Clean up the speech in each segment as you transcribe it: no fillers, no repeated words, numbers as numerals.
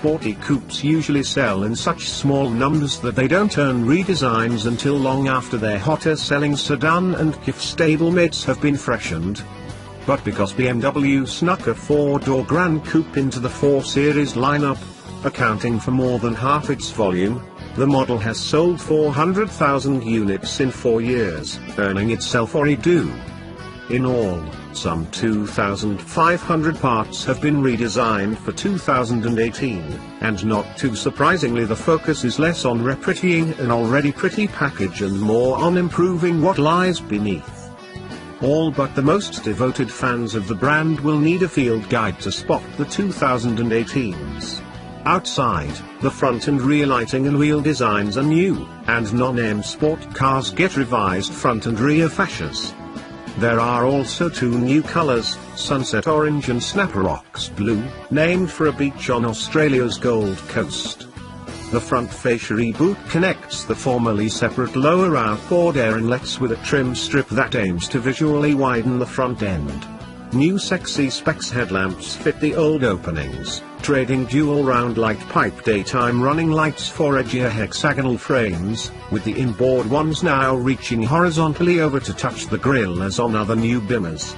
sporty coupes usually sell in such small numbers that they don't earn redesigns until long after their hotter selling sedan and coupes stablemates have been freshened. But because BMW snuck a 4-door Gran Coupe into the 4 Series lineup, accounting for more than half its volume, the model has sold 400,000 units in 4 years, earning itself a redo. In all, some 2,500 parts have been redesigned for 2018, and not too surprisingly the focus is less on reprettying an already pretty package and more on improving what lies beneath. All but the most devoted fans of the brand will need a field guide to spot the 2018s. Outside, the front and rear lighting and wheel designs are new, and non-M sport cars get revised front and rear fascias. There are also 2 new colors, Sunset Orange and Snapperox Blue, named for a beach on Australia's Gold Coast. The front fascia reboot connects the formerly separate lower outboard air inlets with a trim strip that aims to visually widen the front end. New sexy specs headlamps fit the old openings, trading dual round light pipe daytime running lights for edgier hexagonal frames, with the inboard ones now reaching horizontally over to touch the grille as on other new Bimmers.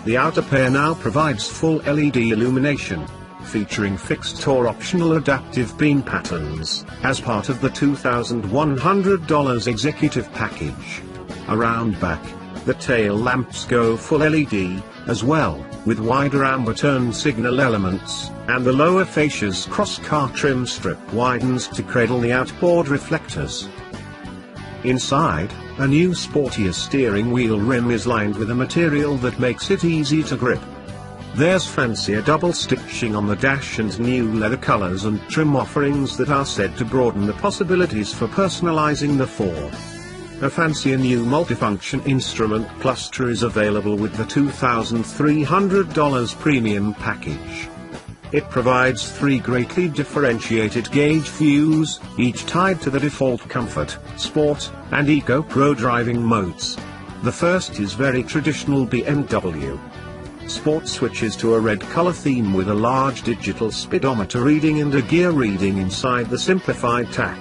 The outer pair now provides full LED illumination, featuring fixed or optional adaptive beam patterns, as part of the $2,100 executive package. Around back, the tail lamps go full LED, as well, with wider amber turn signal elements, and the lower fascia's cross-car trim strip widens to cradle the outboard reflectors. Inside, a new sportier steering wheel rim is lined with a material that makes it easy to grip. There's fancier double stitching on the dash and new leather colors and trim offerings that are said to broaden the possibilities for personalizing the 4. A fancier new multifunction instrument cluster is available with the $2,300 premium package. It provides 3 greatly differentiated gauge views, each tied to the default comfort, sport, and eco pro driving modes. The first is very traditional BMW. Sport switches to a red color theme with a large digital speedometer reading and a gear reading inside the simplified tack.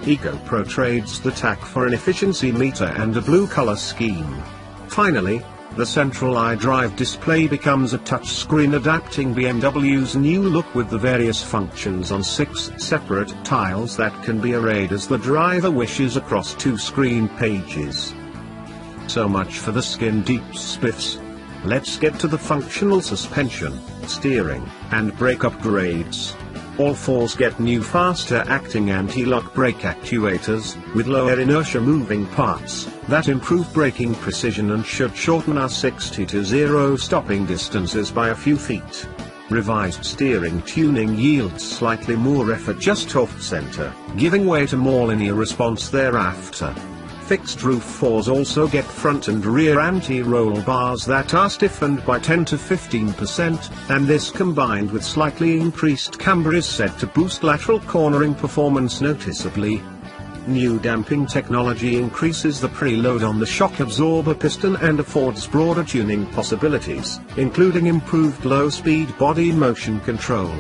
Eco Pro trades the tack for an efficiency meter and a blue color scheme. Finally, the central iDrive display becomes a touchscreen adapting BMW's new look with the various functions on 6 separate tiles that can be arrayed as the driver wishes across 2 screen pages. So much for the skin-deep spiffs. Let's get to the functional suspension, steering, and brake upgrades. All 4s get new faster-acting anti-lock brake actuators, with lower inertia moving parts, that improve braking precision and should shorten our 60-0 stopping distances by a few feet. Revised steering tuning yields slightly more effort just off-center, giving way to more linear response thereafter. Fixed roof 4s also get front and rear anti-roll bars that are stiffened by 10 to 15%, and this combined with slightly increased camber is said to boost lateral cornering performance noticeably. New damping technology increases the preload on the shock absorber piston and affords broader tuning possibilities, including improved low-speed body motion control.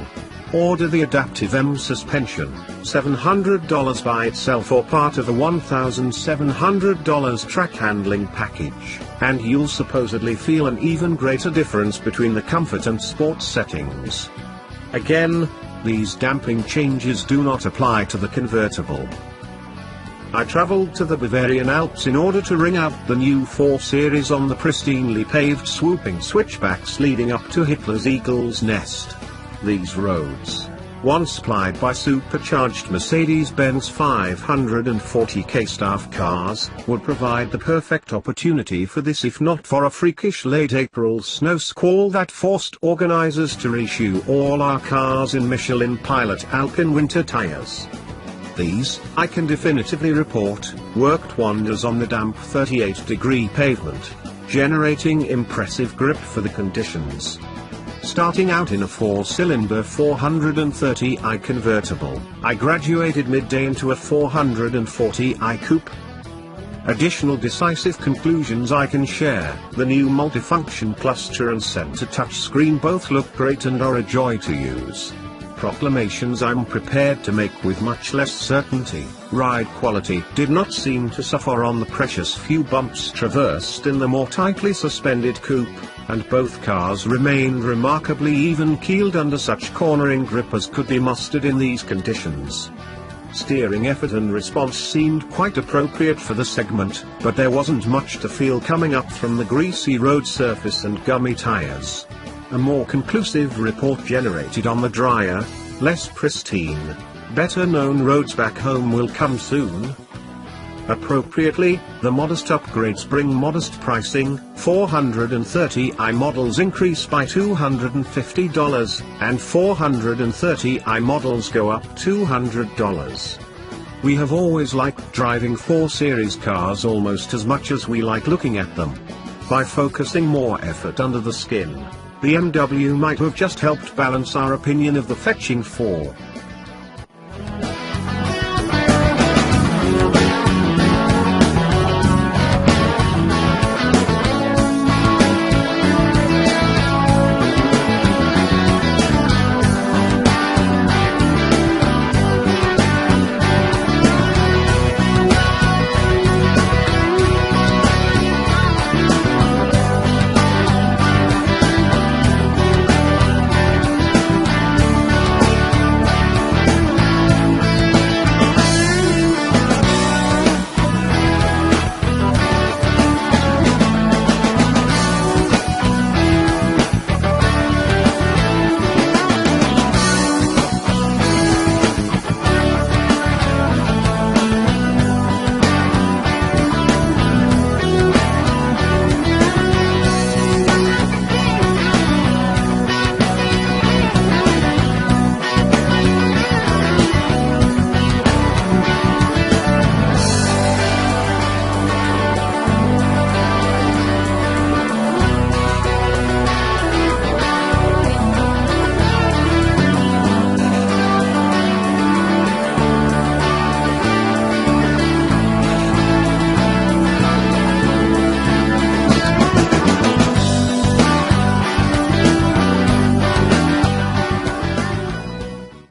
Order the Adaptive M suspension, $700 by itself or part of a $1,700 track handling package, and you'll supposedly feel an even greater difference between the comfort and sport settings. Again, these damping changes do not apply to the convertible. I traveled to the Bavarian Alps in order to ring out the new 4 Series on the pristinely paved swooping switchbacks leading up to Hitler's Eagle's Nest. These roads, once plied by supercharged Mercedes-Benz 540k staff cars, would provide the perfect opportunity for this if not for a freakish late April snow squall that forced organizers to reissue all our cars in Michelin Pilot Alpine winter tires. These, I can definitively report, worked wonders on the damp 38-degree pavement, generating impressive grip for the conditions. Starting out in a 4-cylinder 430i convertible, I graduated midday into a 440i coupe. Additional decisive conclusions I can share: the new multifunction cluster and center touchscreen both look great and are a joy to use. proclamations I'm prepared to make with much less certainty. Ride quality did not seem to suffer on the precious few bumps traversed in the more tightly suspended coupe, and both cars remained remarkably even-keeled under such cornering grip as could be mustered in these conditions. Steering effort and response seemed quite appropriate for the segment, but there wasn't much to feel coming up from the greasy road surface and gummy tires. A more conclusive report generated on the drier, less pristine, better-known roads back home will come soon. Appropriately, the modest upgrades bring modest pricing. 430i models increase by $250, and 430i models go up $200. We have always liked driving 4 Series cars almost as much as we like looking at them. By focusing more effort under the skin, BMW might have just helped balance our opinion of the fetching 4.